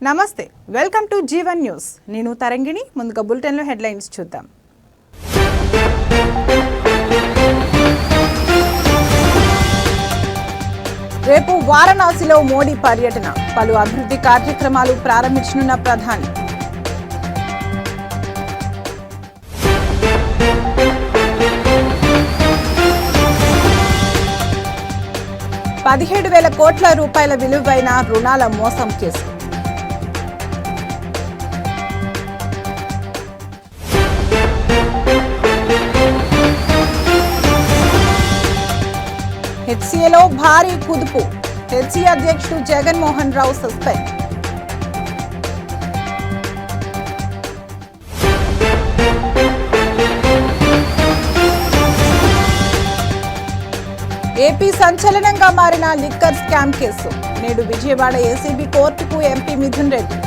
నమస్తే, welcome to Jeevan news. నేను తరంగిణి. ముందుగా బులెటిన్లో హెడ్లైన్స్ చూద్దాం. రేపు వారణాసిలో మోడీ పర్యటన, పలు అభివృద్ధి కార్యక్రమాలు ప్రారంభించనున్న ప్రధాని. ₹17,000 కోట్ల విలువైన రుణాల మోసం కేసు. హెచ్సీఏలో భారీ కుదుపు, హెచ్సీ అధ్యక్షుడు జగన్మోహన్ రావు సస్పెండ్. ఏపీ సంచలనంగా మారిన లిక్కర్ స్కామ్ కేసు. నేడు విజయవాడ ఏసీబీ కోర్టుకు MP Mithun Reddy.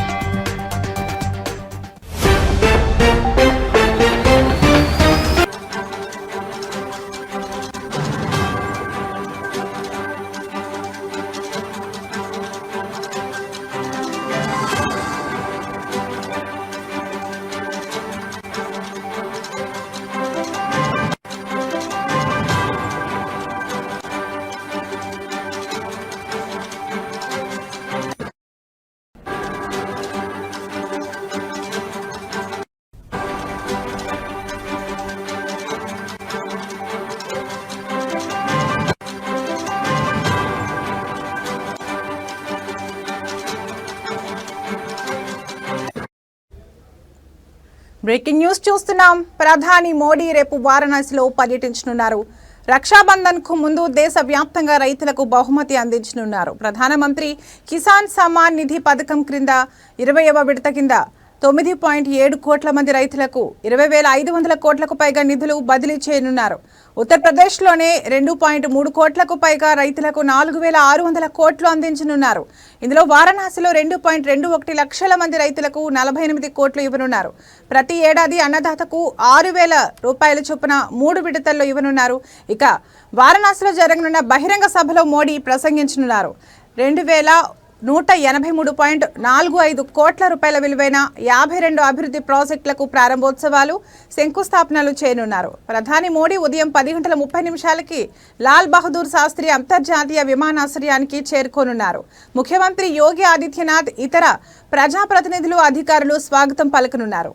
Breaking news చూస్తున్నాం. ప్రధాని మోడీ రేపు వారణాసిలో పర్యటించనున్నారు. రక్షాబంధన్ కు ముందు దేశవ్యాప్తంగా రైతులకు బహుమతి అందించనున్నారు. ప్రధానమంత్రి కిసాన్ సమ్మాన్ నిధి పథకం క్రింద 20వ విడత కింద 9.7 కోట్ల మంది రైతులకు 20,500 కోట్లకు పైగా నిధులు బదిలీ చేయనున్నారు. ఉత్తరప్రదేశ్లోనే 2.3 కోట్లకు పైగా రైతులకు 4,600 కోట్లు అందించనున్నారు. ఇందులో వారణాసిలో 2.21 లక్షల మంది రైతులకు 48 కోట్లు ఇవ్వనున్నారు. ప్రతి ఏడాది అన్నదాతకు ₹6,000 చొప్పున 3 విడతల్లో ఇవ్వనున్నారు. ఇక వారణాసిలో జరగనున్న బహిరంగ సభలో మోడీ ప్రసంగించనున్నారు. 2,183.45 కోట్ల రూపాయల విలువైన 52 అభివృద్ధి ప్రాజెక్టులకు ప్రారంభోత్సవాలు, శంకుస్థాపనలు చేయనున్నారు. ప్రధాని మోడీ ఉదయం 10:30 లాల్ బహదూర్ శాస్త్రి అంతర్జాతీయ విమానాశ్రయానికి చేరుకోనున్నారు. ముఖ్యమంత్రి యోగి ఆదిత్యనాథ్, ఇతర ప్రజాప్రతినిధులు, అధికారులు స్వాగతం పలకనున్నారు.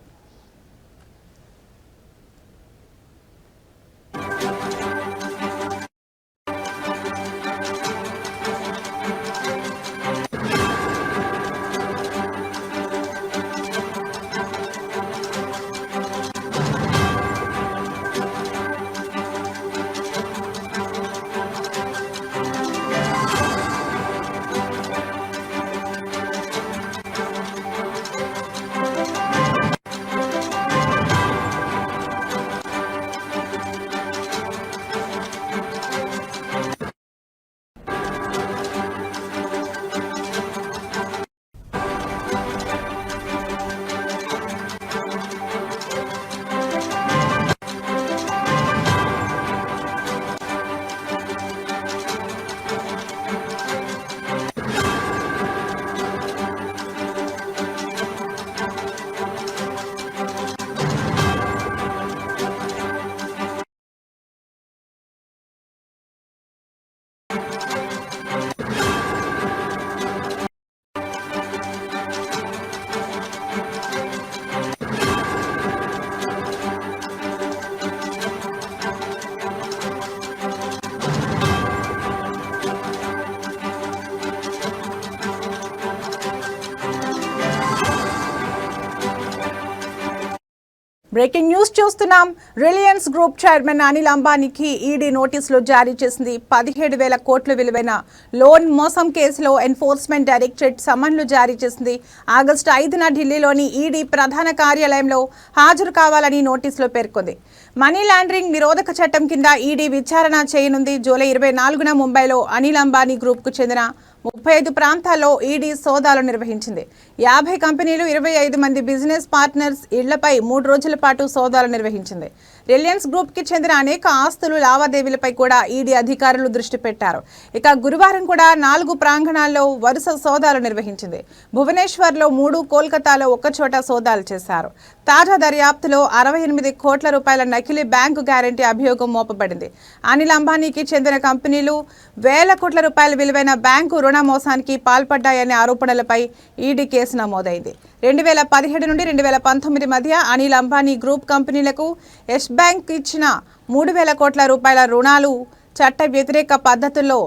బ్రేకింగ్ న్యూస్ చూస్తున్నాం. రిలయన్స్ గ్రూప్ చైర్మన్ అనిల్ అంబానీకి ఈడీ నోటీసులు జారీ చేసింది. 17,000 కోట్ల విలువైన లోన్ మోసం కేసులో ఎన్ఫోర్స్మెంట్ డైరెక్టరేట్ సమన్లు జారీ చేసింది. ఆగస్టు 5న ఢిల్లీలోని ఈడీ ప్రధాన కార్యాలయంలో హాజరు కావాలని నోటీసులో పేర్కొంది. మనీ లాండరింగ్ నిరోధక చట్టం కింద ఈడీ విచారణ చేయనుంది. జూలై 24న ముంబైలో అనిల్ అంబానీ గ్రూప్కు చెందిన 35 ప్రాంతాల్లో ఈడీ సోదాలు నిర్వహించింది. 50 కంపెనీలు, 25 మంది బిజినెస్ పార్ట్నర్స్ ఇళ్లపై 3 రోజుల పాటు సోదాలు నిర్వహించింది. రిలయన్స్ గ్రూప్ కి చెందిన అనేక ఆస్తులు లావాదేవీలపై కూడా ఈడీ అధికారులు దృష్టి పెట్టారు. ఇక గురువారం కూడా 4 ప్రాంగణాల్లో వరుస సోదాలు నిర్వహించింది. భువనేశ్వర్లో 3, కోల్కతాలో ఒక్కచోట సోదాలు చేశారు. తాజా దర్యాప్తులో 68 కోట్ల రూపాయల నకిలీ బ్యాంకు గ్యారంటీ అభియోగం మోపబడింది. అనిల్ అంబానీకి చెందిన కంపెనీలు వేల కోట్ల రూపాయల విలువైన బ్యాంకు రుణ మోసానికి పాల్పడ్డాయనే ఆరోపణలపై ఈడీ కేసు నమోదైంది. 2017 నుండి 2019 మధ్య అనిల్ అంబానీ గ్రూప్ కంపెనీలకు యెస్ బ్యాంక్ ఇచ్చిన 3,000 కోట్ల రూపాయల రుణాలు చట్ట వ్యతిరేక పద్ధతుల్లో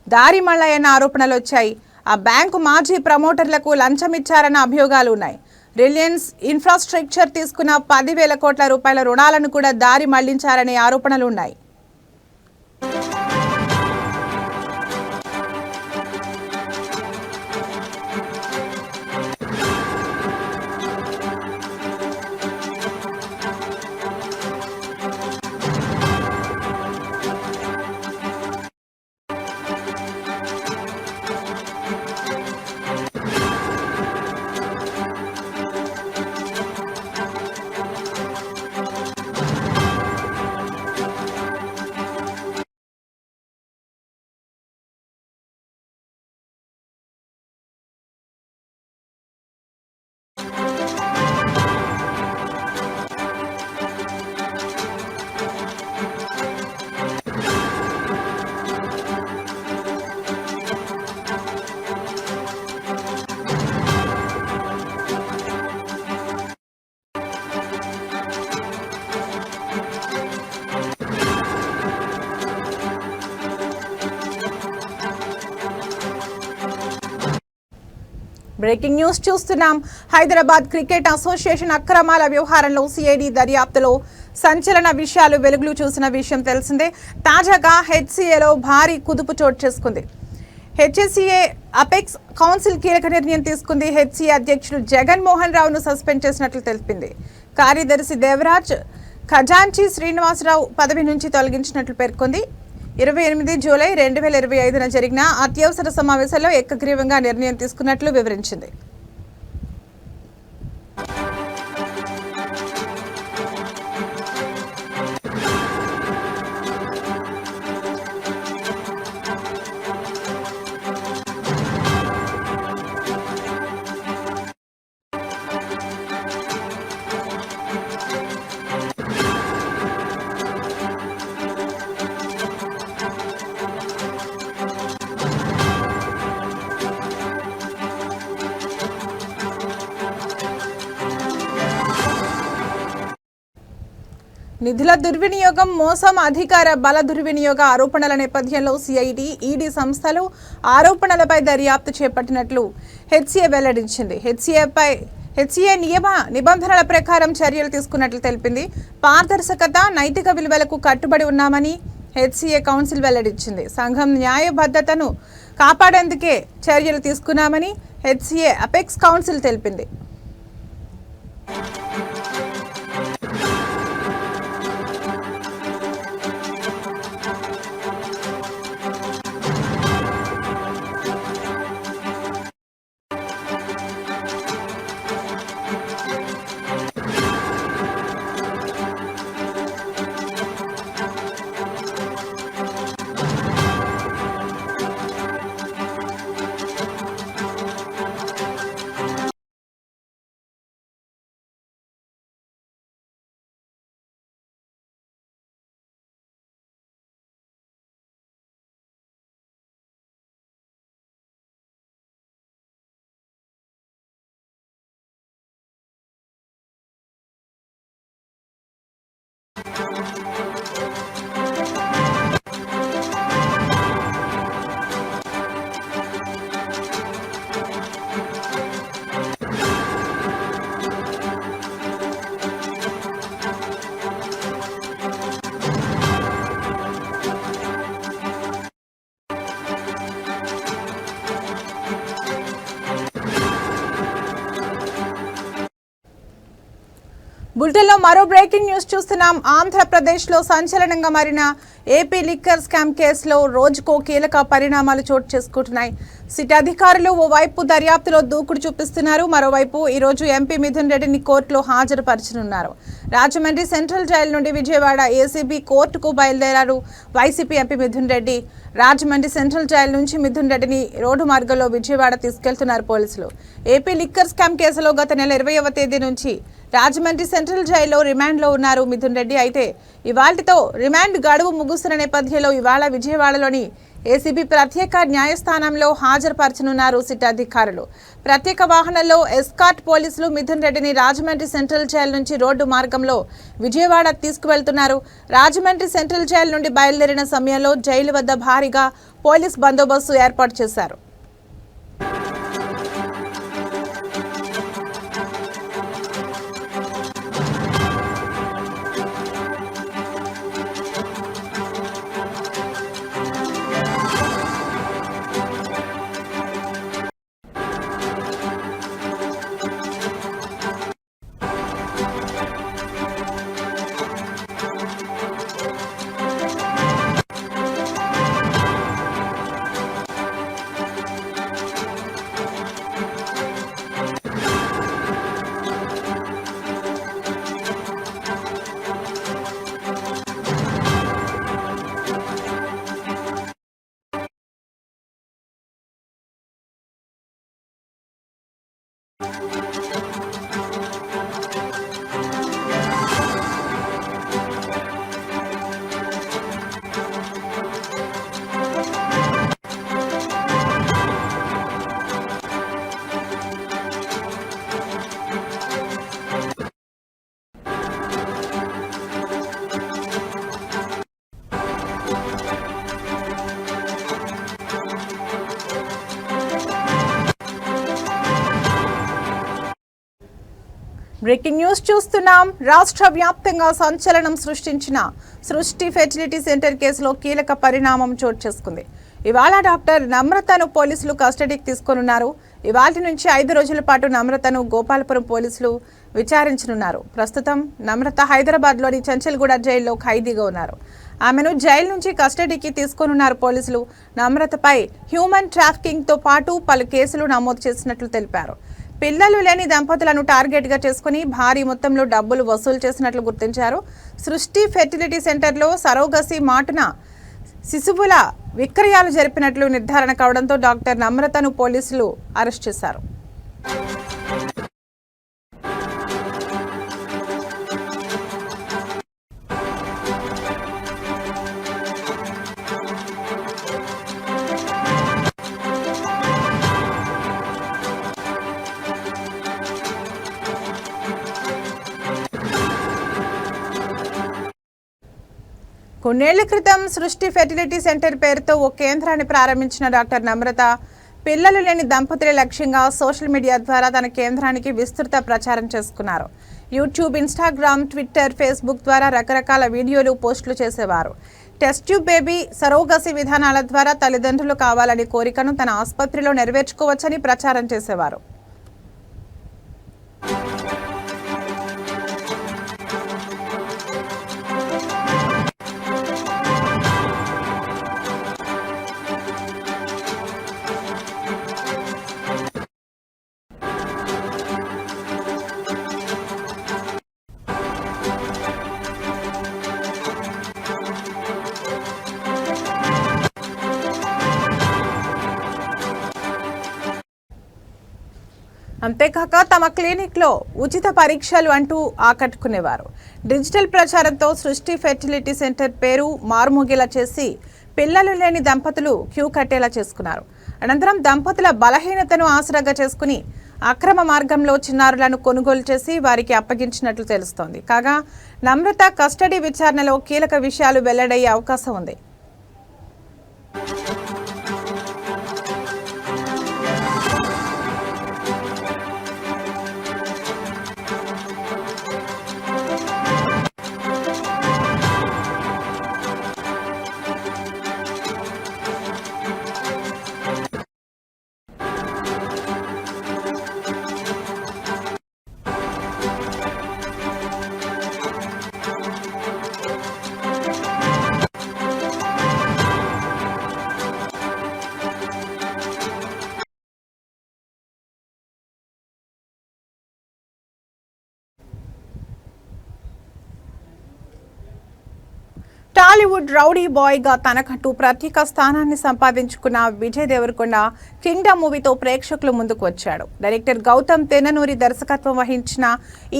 దారి మళ్లాయన్న ఆరోపణలు వచ్చాయి. ఆ బ్యాంకు మాజీ ప్రమోటర్లకు లంచం ఇచ్చారన్న అభియోగాలు ఉన్నాయి. రిలయన్స్ ఇన్ఫ్రాస్ట్రక్చర్ తీసుకున్న 10,000 కోట్ల రూపాయల రుణాలను కూడా దారి మళ్లించారనే ఆరోపణలు ఉన్నాయి. బ్రేకింగ్ న్యూస్ చూస్తున్నాం. హైదరాబాద్ క్రికెట్ అసోసియేషన్ అక్రమాల వ్యవహారంలో సిఐడి దర్యాప్తులో సంచలన విషయాలు వెలుగులు చూసిన విషయం తెలిసిందే. తాజాగా హెచ్సిఏలో భారీ కుదుపు చోటు చేసుకుంది. హెచ్సిఏ అపెక్స్ కౌన్సిల్ కీలక నిర్ణయం తీసుకుంది. హెచ్సిఏ అధ్యక్షుడు జగన్మోహన్ రావును సస్పెండ్ చేసినట్లు తెలిపింది. కార్యదర్శి దేవరాజ్ ఖజాంచి శ్రీనివాసరావు పదవి నుంచి తొలగించినట్లు పేర్కొంది. 28 జూలై 2025న జరిగిన అత్యవసర సమావేశంలో ఏకగ్రీవంగా నిర్ణయం తీసుకున్నట్లు వివరించింది. నిధుల దుర్వినియోగం, మోసం, అధికార బల దుర్వినియోగ ఆరోపణల నేపథ్యంలో సిఐడి, ఈడీ సంస్థలు ఆరోపణలపై దర్యాప్తు చేపట్టినట్లు హెచ్సిఏ వెల్లడించింది. హెచ్సిఏ నియమ నిబంధనల ప్రకారం చర్యలు తీసుకున్నట్లు తెలిపింది. పారదర్శకత, నైతిక విలువలకు కట్టుబడి ఉన్నామని హెచ్సిఏ కౌన్సిల్ వెల్లడించింది. సంఘం న్యాయబద్ధతను కాపాడేందుకే చర్యలు తీసుకున్నామని హెచ్సిఏ అపెక్స్ కౌన్సిల్ తెలిపింది. బులెటిన్లో మరో బ్రేకింగ్ న్యూస్ చూస్తున్నాం. ఆంధ్రప్రదేశ్లో సంచలనంగా మారిన ఏపీ లిక్కర్ స్కామ్ కేసులో రోజుకో కీలక పరిణామాలు చోటు చేసుకుంటున్నాయి. సిట్ అధికారులు ఓవైపు దర్యాప్తులో దూకుడు చూపిస్తున్నారు. మరోవైపు ఈ రోజు ఎంపీ మిథున్ రెడ్డిని కోర్టులో హాజరుపరచనున్నారు. రాజమండ్రి సెంట్రల్ జైలు నుండి విజయవాడ ఏసీబీ కోర్టుకు బయలుదేరారు YCP MP Mithun Reddy. Rajahmundry central jail నుంచి మిథున్ రెడ్డిని రోడ్డు మార్గంలో విజయవాడ తీసుకెళ్తున్నారు పోలీసులు. ఏపీ లిక్కర్ స్కామ్ కేసులో గత నెల 20వ తేదీ నుంచి రాజమండ్రి సెంట్రల్ జైల్లో రిమాండ్లో ఉన్నారు మిథున్ రెడ్డి. అయితే ఇవాళ్టితో రిమాండ్ గడువు ముగుస్తున్న నేపథ్యంలో ఇవాళ విజయవాడలోని ఏసీబీ ప్రత్యేక న్యాయస్థానంలో హాజరుపరచనున్నారు సిట్ అధికారులు. ప్రత్యేక వాహనంలో ఎస్కార్ట్ పోలీసులు మిథున్ రెడ్డిని రాజమండ్రి సెంట్రల్ జైలు నుంచి రోడ్డు మార్గంలో విజయవాడ తీసుకువెళ్తున్నారు. రాజమండ్రి సెంట్రల్ జైలు నుండి బయలుదేరిన సమయంలో జైలు వద్ద భారీగా పోలీస్ బందోబస్తు ఏర్పాటు చేశారు. బ్రేకింగ్ న్యూస్ చూస్తున్నాం. రాష్ట్ర వ్యాప్తంగా సంచలనం సృష్టించిన సృష్టి ఫెర్టిలిటీ సెంటర్ కేసులో కీలక పరిణామం చోటు చేసుకుంది. ఇవాళ డాక్టర్ నమ్రతను పోలీసులు కస్టడీకి తీసుకొనున్నారు. ఇవాళ నుంచి 5 రోజుల పాటు నమ్రతను గోపాలపురం పోలీసులు విచారించనున్నారు. ప్రస్తుతం నమ్రత హైదరాబాద్లోని చంచల్గూడ జైల్లో ఖైదీగా ఉన్నారు. ఆమెను జైలు నుంచి కస్టడీకి తీసుకొనున్నారు పోలీసులు. నమ్రతపై హ్యూమన్ ట్రాఫికింగ్తో పాటు పలు కేసులు నమోదు చేసినట్లు తెలిపారు. పిల్లలు లేని దంపతులను టార్గెట్గా చేసుకుని భారీ మొత్తంలో డబ్బులు వసూలు చేసినట్లు గుర్తించారు. సృష్టి ఫెర్టిలిటీ సెంటర్లో సరోగసి మాటున శిశువుల విక్రయాలు జరిపినట్లు నిర్ధారణ కావడంతో డాక్టర్ నమ్రతను పోలీసులు అరెస్ట్ చేశారు. కొన్నేళ్ల క్రితం సృష్టి ఫెర్టిలిటీ సెంటర్ పేరుతో ఓ కేంద్రాన్ని ప్రారంభించిన డాక్టర్ నమ్రత పిల్లలు లేని దంపతుల లక్ష్యంగా సోషల్ మీడియా ద్వారా తన కేంద్రానికి విస్తృత ప్రచారం చేసుకున్నారు. యూట్యూబ్, ఇన్స్టాగ్రామ్, ట్విట్టర్, ఫేస్బుక్ ద్వారా రకరకాల వీడియోలు, పోస్టులు చేసేవారు. టెస్ట్ ట్యూబ్ బేబీ, సరోగసి విధానాల ద్వారా తల్లిదండ్రులు కావాలనే కోరికను తన ఆసుపత్రిలో నెరవేర్చుకోవచ్చని ప్రచారం చేసేవారు. అంతేకాక తమ క్లినిక్లో ఉచిత పరీక్షలు అంటూ ఆకట్టుకునేవారు. డిజిటల్ ప్రచారంతో సృష్టి ఫెర్టిలిటీ సెంటర్ పేరు మారుమోగేలా చేసి పిల్లలు లేని దంపతులు క్యూ కట్టేలా చేసుకున్నారు. అనంతరం దంపతుల బలహీనతను ఆసరాగా చేసుకుని అక్రమ మార్గంలో చిన్నారులను కొనుగోలు చేసి వారికి అప్పగించినట్లు తెలుస్తోంది. కాగా నమ్రత కస్టడీ విచారణలో కీలక విషయాలు వెల్లడయ్యే అవకాశం ఉంది. టాలీవుడ్ రౌడీ బాయ్ గా తనకంటూ ప్రత్యేక స్థానాన్ని సంపాదించుకున్న విజయ్ దేవరకొండ కింగ్డమ్ మూవీతో ప్రేక్షకుల ముందుకు వచ్చాడు. డైరెక్టర్ గౌతమ్ తెన్ననూరి దర్శకత్వం వహించిన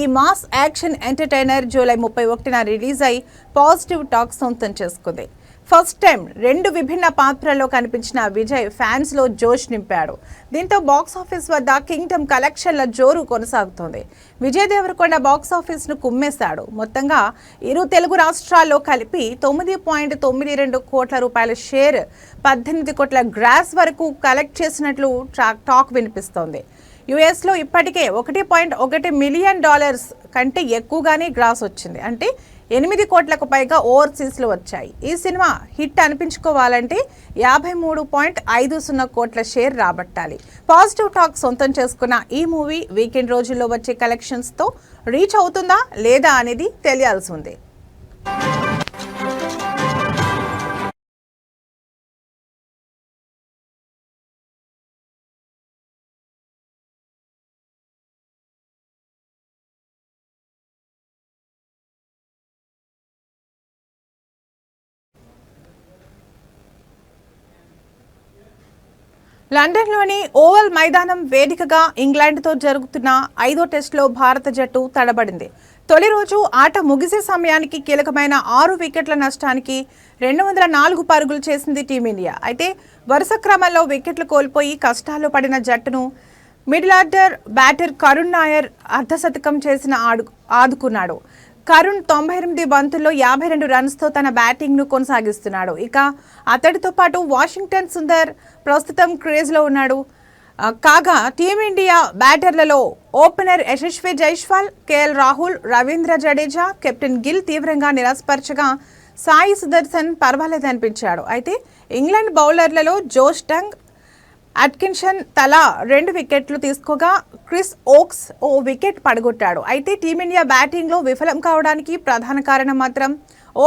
ఈ మాస్ యాక్షన్ ఎంటర్టైనర్ జూలై 31న రిలీజ్ అయి పాజిటివ్ టాక్ సొంతం చేసుకుంది. ఫస్ట్ టైం 2 విభిన్న పాత్రల్లో కనిపించిన విజయ్ ఫ్యాన్స్ లో జోష్ నింపాడు. దీంతో బాక్సాఫీస్ వద్ద కింగ్డమ్ కలెక్షన్ల జోరు కొనసాగుతోంది. విజయ్ దేవరకొండ బాక్సాఫీస్ ను కుమ్మేశాడు. మొత్తంగా ఇరు తెలుగు రాష్ట్రాల్లో కలిపి 9.92 కోట్ల రూపాయల షేర్, 18 కోట్ల గ్రాస్ వరకు కలెక్ట్ చేసినట్లు టాక్ వినిపిస్తోంది. యుఎస్ లో ఇప్పటికే $1.1 మిలియన్ కంటే ఎక్కువగానే గ్రాస్ వచ్చింది. అంటే 8 కోట్లకు పైగా ఓవర్సీస్ లో వచ్చాయి. ఈ సినిమా హిట్ అనిపించుకోవాలంటే 53.50 కోట్ల షేర్ రాబట్టాలి. పాజిటివ్ టాక్ సొంతం చేసుకున్న ఈ మూవీ వీకెండ్ రోజుల్లో వచ్చే కలెక్షన్స్ తో రీచ్ అవుతుందా లేదా అనేది తెలియాల్సి ఉంది. లండన్లోని ఓవల్ మైదానం వేదికగా ఇంగ్లాండ్తో జరుగుతున్న 5వ టెస్టులో భారత జట్టు తడబడింది. తొలి రోజు ఆట ముగిసే సమయానికి కీలకమైన 6 వికెట్ల నష్టానికి 204 పరుగులు చేసింది టీమిండియా. అయితే వరుస క్రమంలో వికెట్లు కోల్పోయి కష్టాల్లో పడిన జట్టును middle order batter Karun Nair అర్ధశతకం చేసిన ఆదుకున్నాడు. కరుణ్ 98 బంతుల్లో 52 రన్స్తో తన బ్యాటింగ్ను కొనసాగిస్తున్నాడు. ఇక అతడితో పాటు వాషింగ్టన్ సుందర్ ప్రస్తుతం క్రేజ్లో ఉన్నాడు. కాగా టీమిండియా బ్యాటర్లలో opener Yashasvi Jaiswal, KL Rahul, Ravindra Jadeja, captain Gill తీవ్రంగా నిరాశపరచగా సాయి సుదర్శన్ పర్వాలేదనిపించాడు. అయితే ఇంగ్లాండ్ బౌలర్లలో జోష్ టంగ్, అట్కిన్సన్ తలా 2 వికెట్లు తీసుకోగా క్రిస్ ఓక్స్ ఓ వికెట్ పడగొట్టాడు. అయితే టీమిండియా బ్యాటింగ్లో విఫలం కావడానికి ప్రధాన కారణం మాత్రం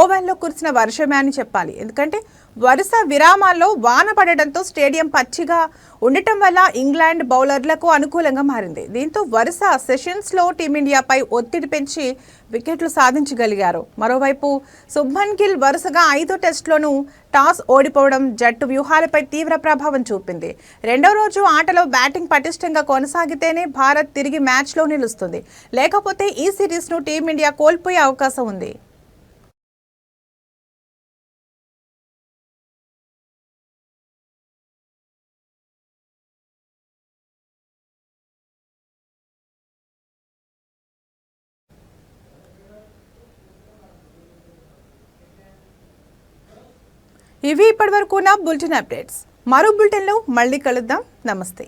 ఓవెన్లో కురిసిన వర్షమే అని చెప్పాలి. ఎందుకంటే వరుస విరామాల్లో వాన పడడంతో స్టేడియం పచ్చిగా ఉండటం వల్ల ఇంగ్లాండ్ బౌలర్లకు అనుకూలంగా మారింది. దీంతో వరుస సెషన్స్లో టీమిండియాపై ఒత్తిడి పెంచి వికెట్లు సాధించగలిగారు. మరోవైపు శుభ్మన్ గిల్ వరుసగా 5వ టెస్టులోనూ టాస్ ఓడిపోవడం జట్టు వ్యూహాలపై తీవ్ర ప్రభావం చూపింది. రెండో రోజు ఆటలో బ్యాటింగ్ పటిష్టంగా కొనసాగితేనే భారత్ తిరిగి మ్యాచ్లో నిలుస్తుంది. లేకపోతే ఈ సిరీస్ను టీమిండియా కోల్పోయే అవకాశం ఉంది. ఇవి ఇప్పటివరకు ఉన్న బులెటిన్ అప్డేట్స్. మరో బులెటిన్లో మళ్ళీ కలుద్దాం. నమస్తే.